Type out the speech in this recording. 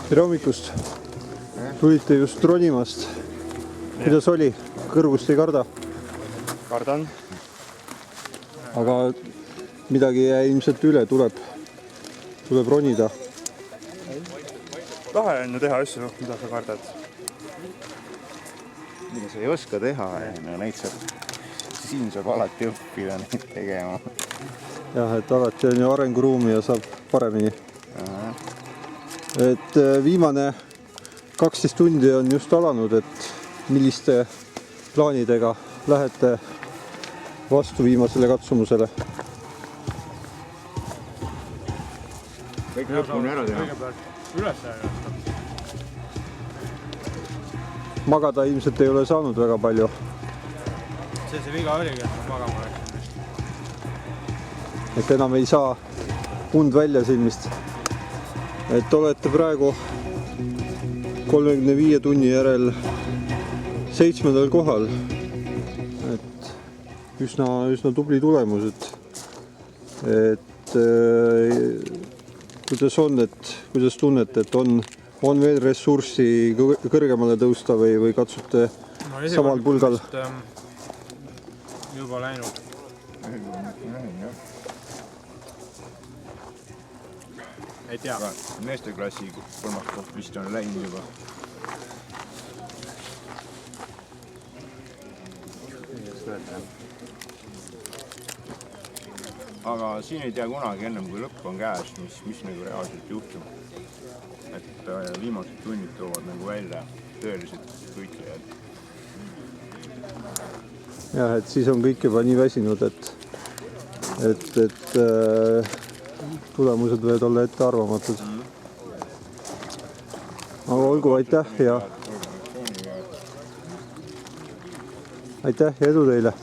Tere hommikust. Tulite just ronimast. Kuidas oli? Kõrgust ei karda? Kardan. Aga midagi jäi ilmselt üle, tuleb ronida. Tahe on ju teha asju, mida sa kardad. Mida sa ei oska teha, no siin saab alati õppida neid tegema. Jah, et alati on ju arenguruumi ja saab paremini. Et viimane 12 tundi on just alanud, et milliste plaanidega lähete vastu viimasele katsumusele? Kõik lõpuni ära teha. Kõigepealt üles ajasta. Magada ilmselt ei ole saanud väga palju. See viga oligi, et ma magama läksin. Et enam ei saa und välja silmist. Et olete praegu 35 tunni järel 7. kohal. Et üsna tubli tulemus, et kuidas tunnete, et on veel ressurssi kõrgemale tõusta või katsute samal pulgal? Juba läinud. Ei tea. Meesteklassi kolmas koht vist on läinud juba. Aga siin ei tea kunagi ennem, kui lõpp on käes, mis nagu reaalselt juhtub. Et viimased tunnid toovad nagu välja tõeliselt võitlejad. Jah, et siis on kõik juba nii väsinud, et tulemused võivad olla ette arvamatud. Aga olgu, aitäh ja edu teile!